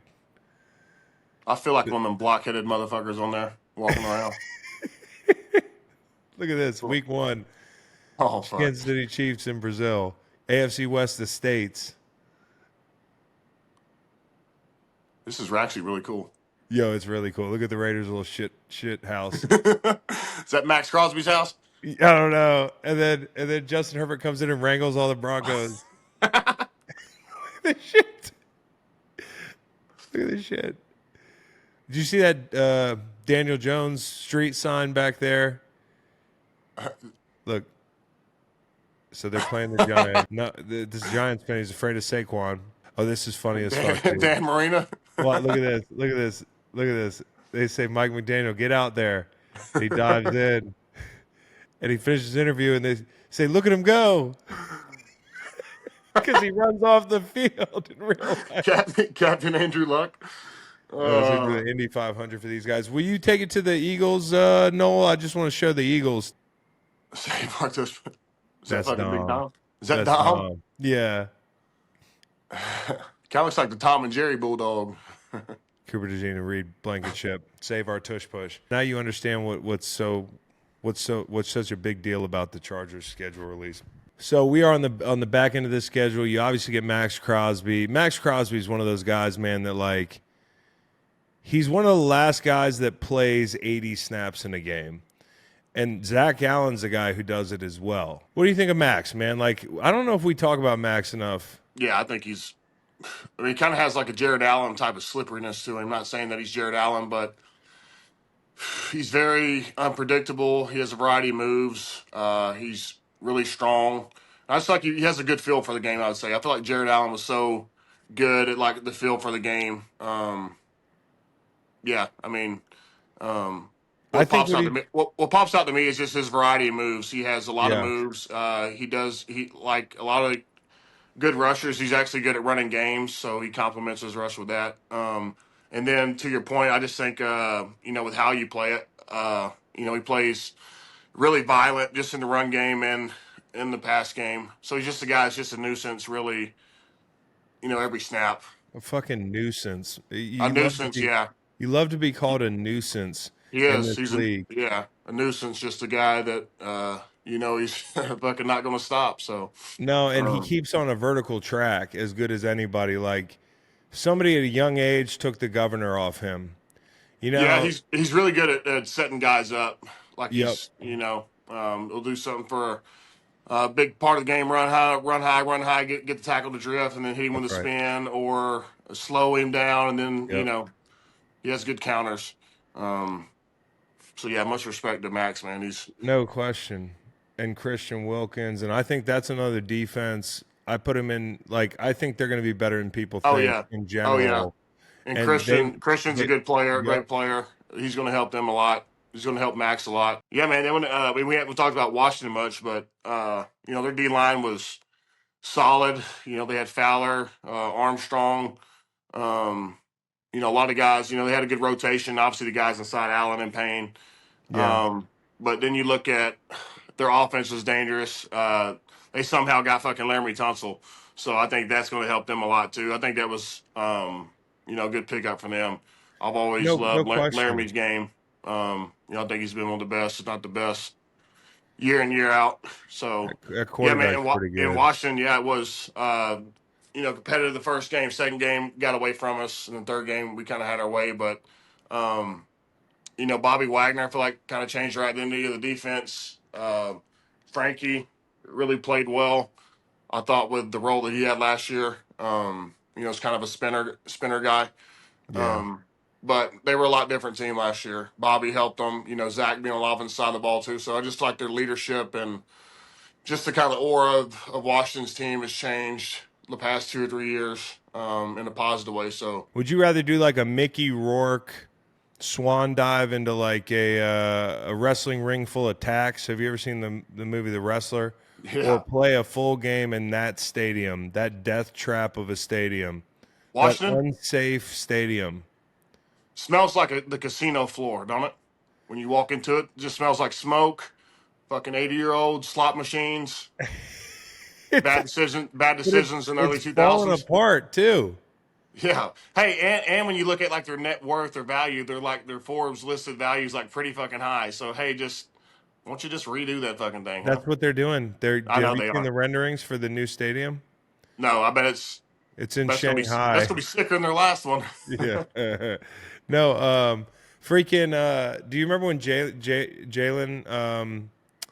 I feel like one of them block-headed motherfuckers on there walking around. Look at this. Week 1, Oh, fuck. Kansas City Chiefs in Brazil. AFC West the States. This is actually really cool. Yo, it's really cool. Look at the Raiders' little shit house. Is that Max Crosby's house? I don't know. And then Justin Herbert comes in and wrangles all the Broncos. Look at this shit. Look at this shit. Did you see that Daniel Jones street sign back there? Look. So they're playing the Giants. No, this Giants fan is afraid of Saquon. Oh, this is funny as fuck. Dude. Dan Marino. Well, look at this. Look at this. Look at this. They say, Mike McDaniel, get out there. He dives in. And he finishes his interview, and they say, look at him go. Because he runs off the field in real life. Captain Andrew Luck. The Indy 500 for these guys. Will you take it to the Eagles, Noel? I just want to show the Eagles. Save Marcus. Is that That's fucking Big Dom. Dom? Is that That's Dom? Yeah. Kind of looks like the Tom and Jerry Bulldog. Cooper DeJean, Reed Blankenship. Save our tush push. Now you understand what's such a big deal about the Chargers schedule release. So we are on the back end of this schedule. You obviously get Max Crosby. Max Crosby is one of those guys, man, that like he's one of the last guys that plays 80 snaps in a game. And Zach Allen's the guy who does it as well. What do you think of Max, man? Like, I don't know if we talk about Max enough. Yeah, I think he kind of has like a Jared Allen type of slipperiness to him. Not saying that he's Jared Allen, but he's very unpredictable. He has a variety of moves. He's really strong. I just feel like he has a good feel for the game, I would say. I feel like Jared Allen was so good at like the feel for the game. Yeah, I mean, I what think pops what out to he me, what pops out to me is just his variety of moves. He has a lot of yeah. moves. He like a lot of good rushers. He's actually good at running games, so he complements his rush with that. And then to your point, I just think with how you play it, he plays really violent just in the run game and in the pass game. So he's just a guy that's just a nuisance, really. Every snap, A fucking nuisance. a nuisance. Yeah, You love to be he, called a nuisance he in is. this He's league. a nuisance. Just a guy that he's fucking not going to stop. So. No, and he Um, keeps on a vertical track as good as anybody. Like somebody at a young age took the governor off him. You Yeah, know, he's really good at setting guys up. Like yep, he'll do something for a big part of the game, run high, get the tackle to drift, and then hit him with that's a right. spin or slow him down, and then Yep. he has good counters. So yeah, much respect to Max, man. No question. And Christian Wilkins. And I think that's another defense. I put him in, like, I think they're going to be better than people Oh think yeah, in oh yeah. general. And And Christian's a they, good player, a yep, great player. He's going to help them a lot. He's going to help Max a lot. Yeah, man. Then we haven't talked about Washington much, but their D line was solid. They had Fowler, Armstrong. Um, a lot of guys. They had a good rotation. Obviously, the guys inside Allen and Payne. yeah. But then you look at their offense was dangerous. They somehow got fucking Laramie Tunsil, so I think that's going to help them a lot too. I think that was a good pickup for them. I've always No loved question. Laramie's game. I think he's been one of the best, if not the best, year in year out. So That yeah, man. quarterback's pretty In good. Washington, yeah, it was competitive the first game. Second game got away from us, and the third game we kind of had our way. But um, Bobby Wagner, I feel like kind of changed right into the defense. Frankie really played well. I thought with the role that he had last year. It's kind of a spinner guy. Yeah. Um, but they were a lot different team last year. Bobby helped them. Zach being on the offense side of the ball too. So I just like their leadership and just the kind of aura of Washington's team has changed the past 2 or 3 years in a positive way. So Would you rather do like a Mickey Rourke swan dive into like a wrestling ring full of tacks? Have you ever seen the movie The Wrestler? Or yeah, play a full game in that stadium, that death trap of a stadium, that Washington unsafe stadium? smells like the casino floor, don't it? When you walk into it, it just smells like smoke. Fucking 80-year-old slot machines. It's Bad but decisions in the early it's two falling thousands. apart too. Yeah. Hey, and when you look at like their net worth or value, they're like their Forbes listed values like pretty fucking high. So hey, just why don't you just redo that fucking thing, huh? That's what they're doing. I Have know you they seen are. the renderings for the new stadium? No, I bet it's It's in that's Shanghai. gonna be sicker than their last one. Yeah. No, freaking do you remember when Jalen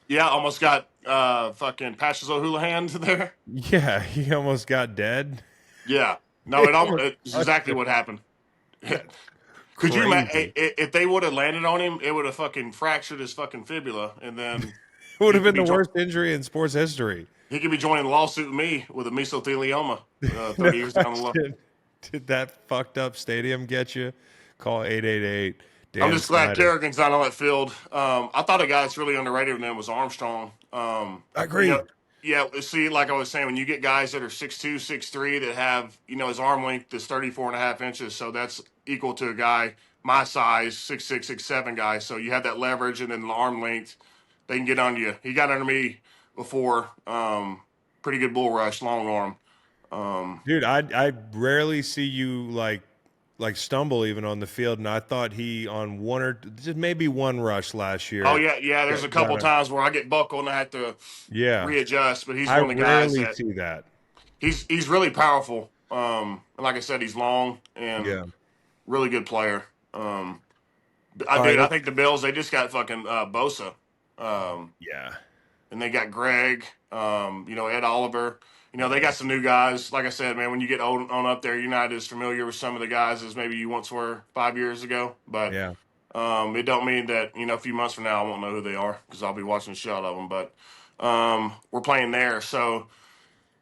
Yeah, almost got fucking Patches O'Houlihan there. yeah, he almost got dead. Yeah. No, He almost it's crushed exactly him. what happened. Could you imagine Crazy. if they would have landed on him? It would have fucking fractured his fucking fibula, and then It would he have could been be the worst injury in sports history. he could be joining the lawsuit with me with a mesothelioma No 30 years down the line. question. Did that fucked up stadium get you? Call 888 I'm Dan just glad Snyder. Kerrigan's not on that field. I thought a guy that's really underrated in them was Armstrong. I You know, agree. yeah. See, like I was saying, when you get guys that are 6'2", 6'3", that have his arm length is 34.5 inches, so that's equal to a guy my size, 6'6", 6'7" guy. So you have that leverage and then the arm length, they can get under you. He got under me before. Pretty good bull rush, long arm. Um, Dude, I rarely see you like stumble even on the field, and I thought he on one or just maybe one rush last oh year. yeah, yeah. There's a Got couple times where I get buckled and I have to yeah. readjust, but he's I one of the guys rarely that see that. he's really powerful. And like I said, he's long and Yeah. really good player. All right. I think the Bills they just got fucking Bosa, um, Yeah. and they got Greg, Ed Oliver. They got some new guys. Like I said, man, when you get old on up there, you're not as familiar with some of the guys as maybe you once were 5 years ago. But Yeah. it don't mean that a few months from now I won't know who they are because I'll be watching the shit out of them. But we're playing there, so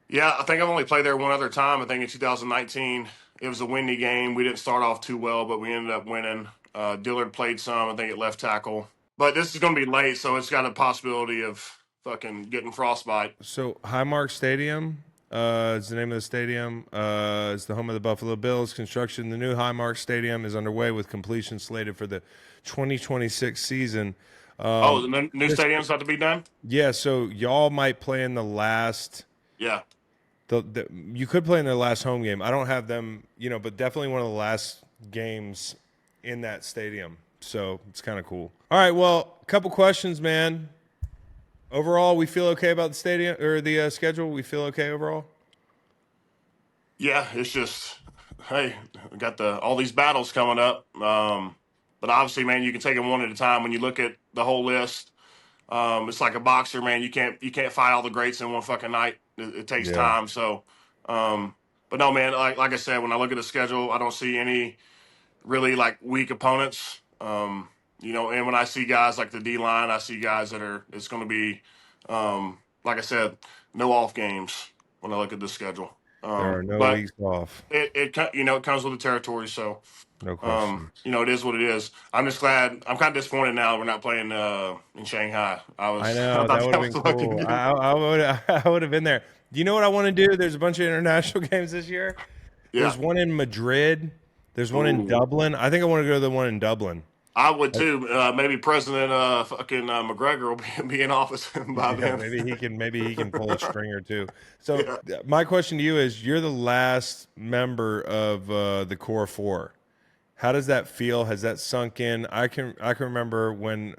yeah, I think I've only played there one other time. I think in 2019 it was a windy game. We didn't start off too well, but we ended up winning. Dillard played some, I think, at left tackle. But this is going to be late, so it's got a possibility of fucking getting frostbite. So Highmark Stadium is the name of the stadium. It's the home of the Buffalo Bills. Construction the new Highmark Stadium is underway with completion slated for the 2026 season. Oh, the new stadium's about to be done? Yeah, so y'all might play in the last. Yeah. You could play in their last home game. I don't have them, but definitely one of the last games in that stadium. So it's kind of cool. All right, well, a couple questions, man. Overall, we feel okay about the stadium or the schedule. We feel okay overall. Yeah, it's just, hey, we got all these battles coming up. But obviously, man, you can take them one at a time. When you look at the whole list, it's like a boxer, man. You can't fight all the greats in one fucking night. It takes Yeah. time. So, but no, man. Like I said, when I look at the schedule, I don't see any really like weak opponents. And when I see guys like the D line, I see guys that are. It's going to be, like I said, no off games when I look at the schedule. There are no But weeks off. it comes with the territory. So, No question. it is what it is. I'm just glad. I'm kind of disappointed now we're not playing in Shanghai. I I know thought that would that have was been fucking cool. good. I would I would have been there. Do you know what I want to do? There's a bunch of international games this year. Yeah. There's one in Madrid. There's one in Ooh. Dublin. I think I want to go to the one in Dublin. I would too. Maybe President fucking McGregor will be in office by Yeah, then. maybe he can pull a string or two. So Yeah. my question to you is: you're the last member of the core four. How does that feel? Has that sunk in? I can remember when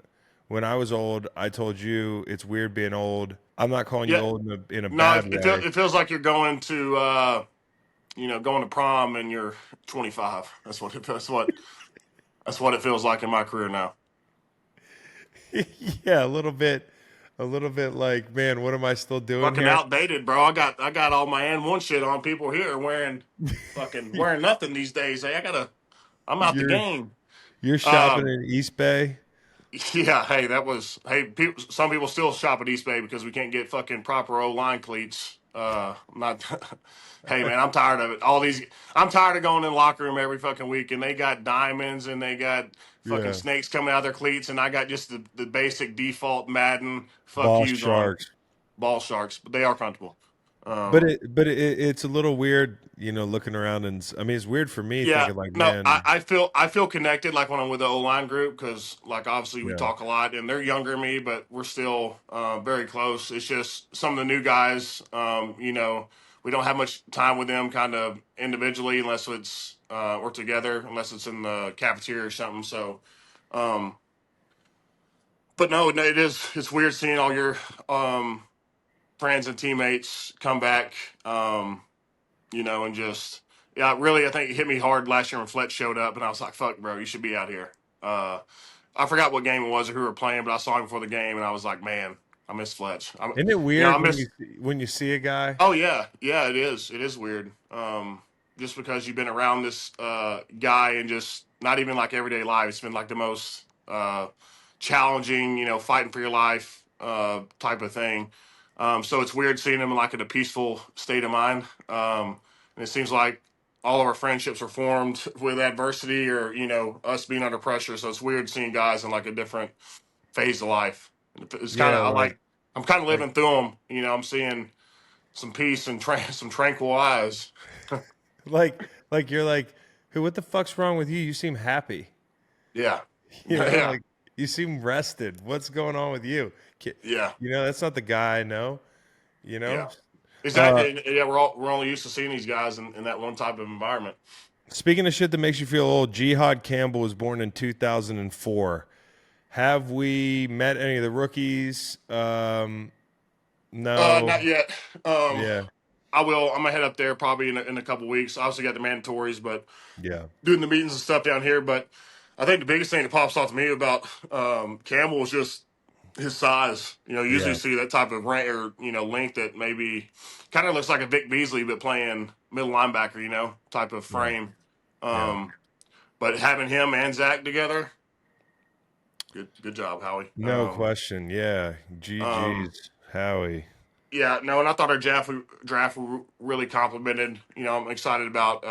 I was old. I told you it's weird being old. I'm not calling you Yeah. old in a No, bad way. it feels like you're going to going to prom and you're 25. That's what it feels like in my career now. Yeah, a little bit like, man, what am I still doing Fucking here? outdated, bro. I got all my N1 shit on. People here wearing nothing these days. Hey, I'm out the You're game. you're shopping Um, in East Bay. yeah. Hey, some people still shop at East Bay because we can't get fucking proper O line cleats. Not. Hey man, I'm tired of it. I'm tired of going in the locker room every fucking week, and they got diamonds and they got fucking Yeah, snakes coming out of their cleats, and I got just the basic default Madden fuck Boss yous on Sharks. ball sharks, but they are comfortable. But Um, it's a little weird, looking around I mean, it's weird for me yeah, thinking like, no, man, I feel connected like when I'm with the O line group because like obviously we yeah, talk a lot, and they're younger than me, but we're still very close. It's just some of the new guys, we don't have much time with them kind of individually unless it's or together unless it's in the cafeteria or something. So, um, but no, it's weird seeing all your um, friends and teammates come back. And just yeah, really, I think it hit me hard last year when Fletch showed up, and I was like, "Fuck, bro, you should be out here." I forgot what game it was or who we were playing, but I saw him before the game, and I was like, "Man, I miss Fletch." isn't it I weird miss. when you see a guy? Oh yeah, yeah, it is. It is weird. Just because you've been around this guy and just not even like everyday life, it's been like the most challenging, fighting for your life type of thing. So it's weird seeing him like in a peaceful state of mind. And it seems like all of our friendships are formed with adversity or us being under pressure. So it's weird seeing guys in like a different phase of life. It's kind Yeah, of I'm kind of like living through them. I'm seeing some peace and some tranquil eyes. like you're like, hey, what the fuck's wrong with you? You seem happy. Yeah, yeah, Like you seem rested. What's going on with you? yeah, That's not the guy I know. You know. yeah. Uh, Exactly. Yeah, we're only used to seeing these guys in that one type of environment. Speaking of shit that makes you feel old, Jihad Campbell was born in 2004. Have we met any of the rookies? No. Not yet. Um, Yeah. I will. I'm gonna head up there probably in a couple weeks. I also got the mandatories, but Yeah. doing the meetings and stuff down here. But I think the biggest thing that pops off to me about Campbell is just his size. You usually Yeah. see that type of rank or length that maybe kind of looks like a Vic Beasley, but playing middle linebacker. Type of Yeah. frame. Yeah. But having him and Zach together, good job, Howie. No question. Yeah. Um, GG's. Howie. yeah, no, and I thought our draft really complimented. I'm excited about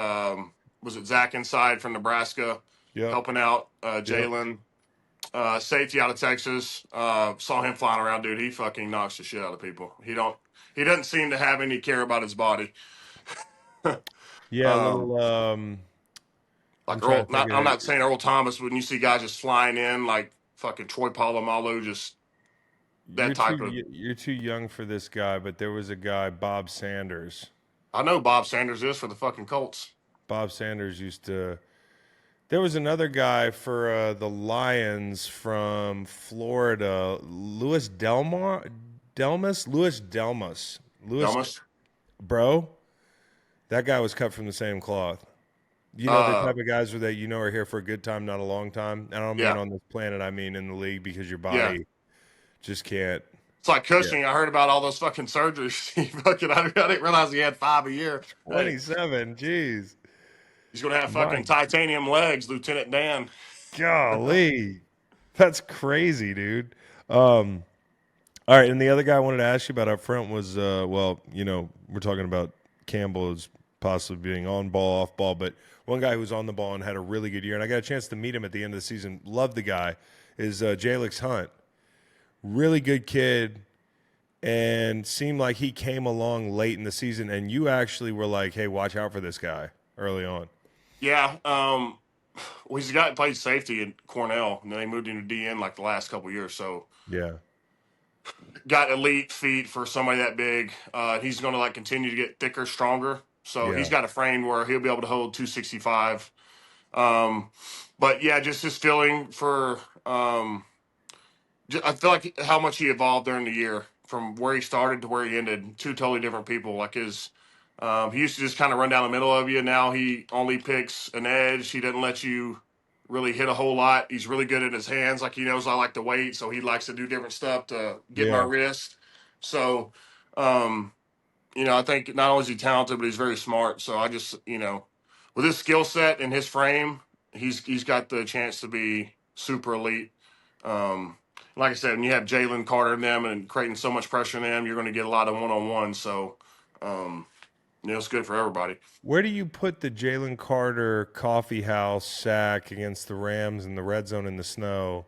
was it Zach inside from Nebraska? Yep. helping out Yep. Jalen. Safety out of Texas. Saw him flying around, dude. He fucking knocks the shit out of people. He doesn't seem to have any care about his body. Yeah, a um, little I'm like trying Earl, to think I'm of not saying Earl Thomas, but when you see guys just flying in like fucking Troy Polamalu, just that type of. you're too young for this guy, but there was a guy, Bob Sanders. I know Bob Sanders is for the fucking Colts. Bob Sanders used to. There was another guy for the Lions from Florida, Louis Delmas, Dumbest. bro. That guy was cut from the same cloth. You know the Uh, type of guys that are here for a good time, not a long time. And I don't mean yeah, on this planet. I mean in the league because your yeah. body just can't. It's like Yeah, Cushing. I heard about all those fucking surgeries. I didn't realize he had 5 a year. Hey, 27. Jeez, he's gonna have my fucking titanium legs, Lieutenant Dan. golly, that's crazy, dude. Um, all right, and the other guy I wanted to ask you about up front was, well, we're talking about Campbell as possibly being on ball, off ball, but one guy who was on the ball and had a really good year, and I got a chance to meet him at the end of the season. Love the guy. Is Jalix Hunt? Really good kid, and seemed like he came along late in the season, and you actually were like, "Hey, watch out for this guy" early on. Yeah. Well, he's a guy that played safety at Cornell, and then they moved him to DN like the last couple years. So Yeah, got elite feet for somebody that big. He's going to like continue to get thicker, stronger. So yeah, he's got a frame where he'll be able to hold 265. Um, but yeah, just his feeling for. I feel like how much he evolved during the year from where he started to where he ended. Two totally different people. Like he used to just kind of run down the middle of you. Now he only picks an edge. He doesn't let you really hit a whole lot. He's really good at his hands. Like he knows I like to wait, so he likes to do different stuff to get my yeah. wrist. So, um, I think not only is he talented, but he's very smart. So I just, with his skill set and his frame, he's got the chance to be super elite. Um, like I said, when you have Jalen Carter and them and creating so much pressure on them, you're going to get a lot of one on one. So, um, it's good for everybody. Where do you put the Jalen Carter coffee house sack against the Rams in the red zone in the snow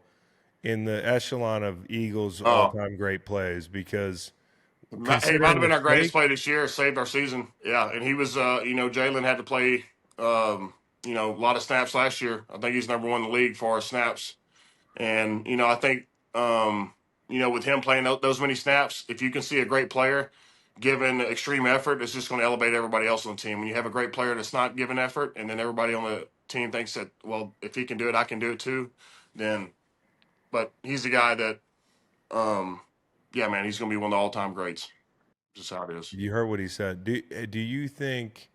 in the echelon of Eagles all Oh, time great plays? Because hey, it might have considering the been our greatest fake, play this year. Saved our season. Yeah, and he was, Jalen had to play, a lot of snaps last year. I think he's number one in the league for our snaps. And I think with him playing those many snaps, if you can see a great player giving extreme effort, it's just going to elevate everybody else on the team. When you have a great player that's not giving effort, and then everybody on the team thinks that, well, if he can do it, I can do it too. Then, but he's the guy that, yeah, man, he's going to be one of the all-time greats. Just how it is. you heard what he said. Do you think?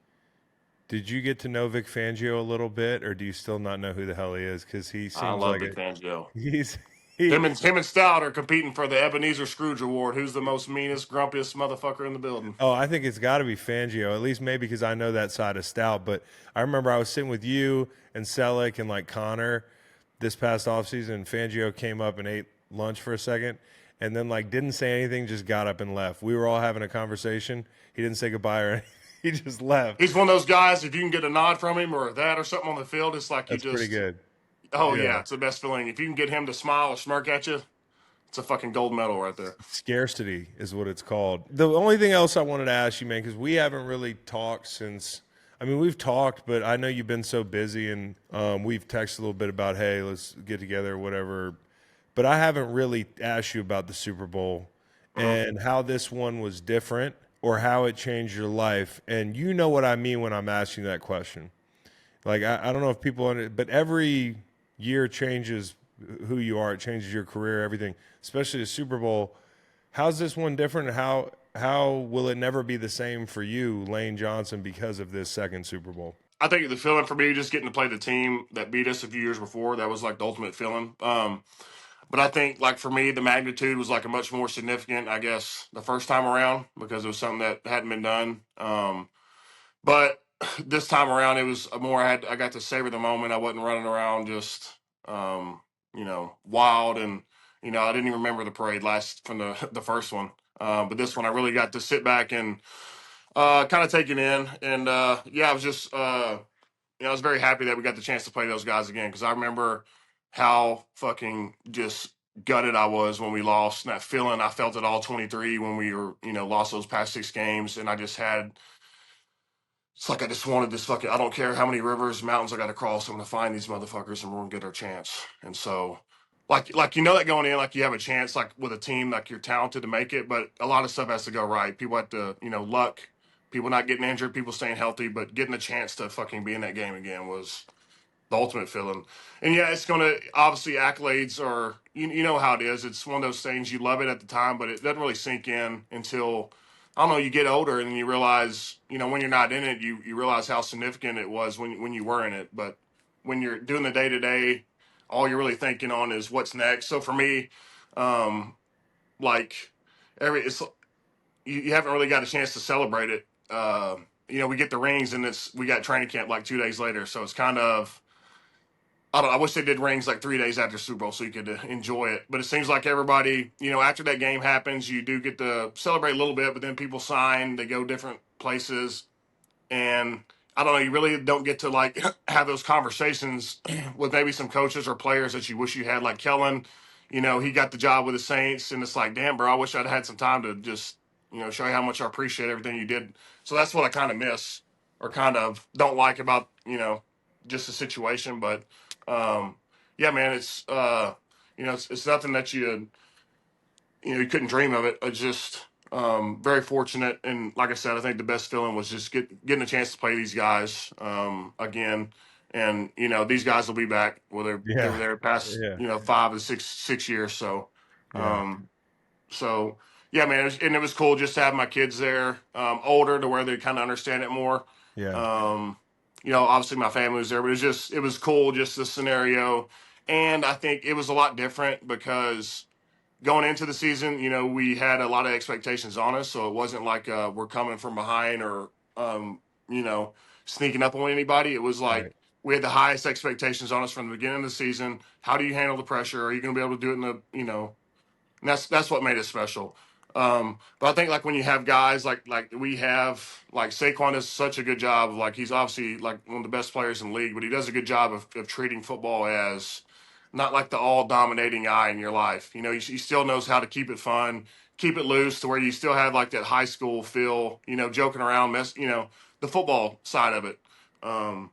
Did you get to know Vic Fangio a little bit, or do you still not know who the hell he is? Because he I seems love like Big Fangio. he's he. Him and Stout are competing for the Ebenezer Scrooge Award. Who's the most meanest, grumpiest motherfucker in the building? Oh, I think it's got to be Fangio, at least maybe because I know that side of Stout. But I remember I was sitting with you and Selleck and like Connor this past offseason, and Fangio came up and ate lunch for a second, and then like didn't say anything, just got up and left. We were all having a conversation. He didn't say goodbye or anything. He just left. He's one of those guys. If you can get a nod from him or that or something on the field, it's like you That's pretty just. good. Oh Yeah. yeah, it's the best feeling. If you can get him to smile or smirk at you, it's a fucking gold medal right there. Scarcity is what it's called. The only thing else I wanted to ask you, man, because we haven't really talked since. I mean, we've talked, but I know you've been so busy, and we've texted a little bit about, hey, let's get together, or whatever. But I haven't really asked you about the Super Bowl Mhm. and how this one was different or how it changed your life. And you know what I mean when I'm asking that question. Like, I don't know if people, but every year changes who you are. It changes your career, everything, especially the Super Bowl. How's this one different? How will it never be the same for you, Lane Johnson, because of this second Super Bowl? I think the feeling for me just getting to play the team that beat us a few years before, that was like the ultimate feeling. But I think like for me, the magnitude was like a much more significant, I guess, the first time around because it was something that hadn't been done. But this time around, it was more. I got to savor the moment. I wasn't running around just wild, and I didn't even remember the parade last from the first one. But this one, I really got to sit back and kind of take it in. And yeah, I was just I was very happy that we got the chance to play those guys again because I remember how fucking just gutted I was when we lost. And that feeling, I felt it all 23 when we were, lost those past 6 games. And I just had, it's like I just wanted this fucking, I don't care how many rivers, mountains I got to cross. I'm going to find these motherfuckers and we're going to get our chance. And so, that going in, like you have a chance, like with a team, like you're talented to make it, but a lot of stuff has to go right. People have to, luck, people not getting injured, people staying healthy, but getting a chance to fucking be in that game again was the ultimate feeling. And yeah, it's going to obviously accolades are, you know how it is. It's one of those things you love it at the time, but it doesn't really sink in until, I don't know, you get older and you realize, when you're not in it, you realize how significant it was when you were in it. But when you're doing the day to day, all you're really thinking on is what's next. So for me, um, like it's, you haven't really got a chance to celebrate it. We get the rings and we got training camp like 2 days later. So it's kind of, I don't know, I wish they did rings like 3 days after Super Bowl so you could enjoy it. But it seems like everybody, after that game happens, you do get to celebrate a little bit, but then people sign, they go different places. And I don't know, you really don't get to like have those conversations with maybe some coaches or players that you wish you had. Like Kellen, he got the job with the Saints, and it's like, damn, bro, I wish I'd had some time to just, show you how much I appreciate everything you did. So that's what I kind of miss or kind of don't like about, just the situation. But yeah, man, it's nothing that you couldn't dream of it. It's just very fortunate, and like I said, I think the best feeling was just getting a chance to play these guys again. And these guys will be back. Well, they were Yeah. there past Yeah. 5 to 6 years. So, Yeah. um, so yeah, man, it was cool just to have my kids there, older to where they kind of understand it more. Yeah. Um, obviously my family was there, but it was cool just the scenario, and I think it was a lot different because going into the season, we had a lot of expectations on us, so it wasn't like we're coming from behind or um, you know sneaking up on anybody. It was Right. like we had the highest expectations on us from the beginning of the season. How do you handle the pressure? Are you going to be able to do it in the and that's what made it special. But I think like when you have guys like we have, like Saquon does such a good job of, like, he's obviously like one of the best players in the league, but he does a good job of treating football as not like the all dominating guy in your life. He still knows how to keep it fun, keep it loose to where you still have like that high school feel, joking around, the football side of it. And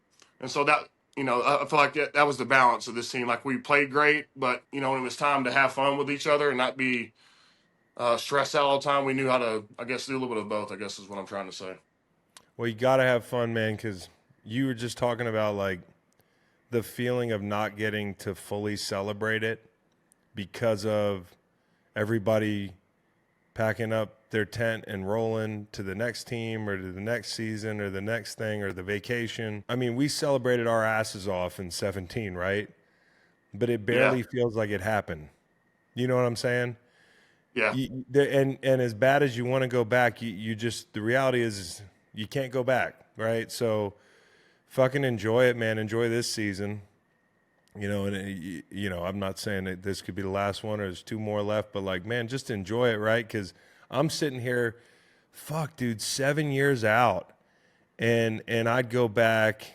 so that, I feel like that was the balance of this team. Like we played great, but when it was time to have fun with each other and not be stressed out all the time, we knew how to, I guess, do a little bit of both, I guess is what I'm trying to say. Well, you got to have fun, man, because you were just talking about like the feeling of not getting to fully celebrate it because of everybody packing up their tent and rolling to the next team or to the next season or the next thing or the vacation. I mean, we celebrated our asses off in 17, right? But it Yeah, barely feels like it happened. You know what I'm saying? yeah, And as bad as you want to go back, you just, the reality is you can't go back, right? So fucking enjoy it, man. Enjoy this season. I'm not saying that this could be the last one or there's two more left, but like, man, just enjoy it, right? Because I'm sitting here, fuck, dude, 7 years out, and I'd go back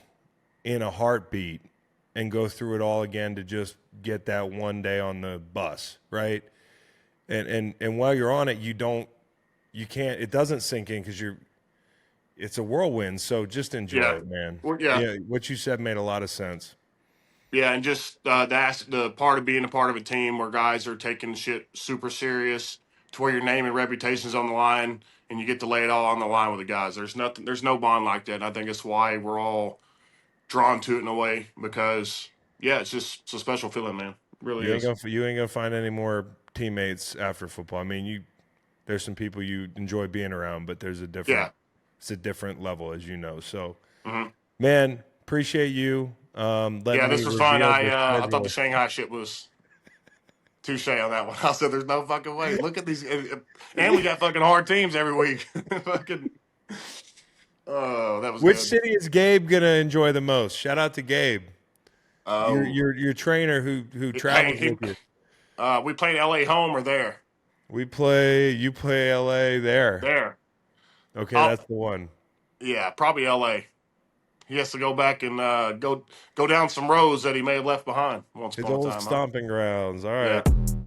in a heartbeat and go through it all again to just get that one day on the bus, right? And while you're on it, you can't, it doesn't sink in because it's a whirlwind. So just enjoy yeah, it, man. well, yeah, Yeah, what you said made a lot of sense. yeah, and just that's the part of being a part of a team where guys are taking shit super serious, to where your name and reputation's on the line, and you get to lay it all on the line with the guys. There's no bond like that. And I think it's why we're all drawn to it in a way because yeah, it's a special feeling, man. It really is. You ain't gonna find any more teammates after football. I mean, there's some people you enjoy being around, but Yeah. it's a different level, as you know. So, Hmm. man, appreciate you Yeah, letting me this was fun. reveal the I thought the schedule. Shanghai shit was touche on that one. I said, "There's no fucking way. Look at these, and we got fucking hard teams every week." Fucking, oh, that was Which good. city is Gabe gonna enjoy the most? Shout out to Gabe, Oh, your trainer who hey, travels with you. we played L.A. home or there, You play LA there. there. Okay, Oh, that's the one. yeah, probably L.A. He has to go back and go down some roads that he may have left behind once His upon a old time. stomping grounds. All right. Yeah.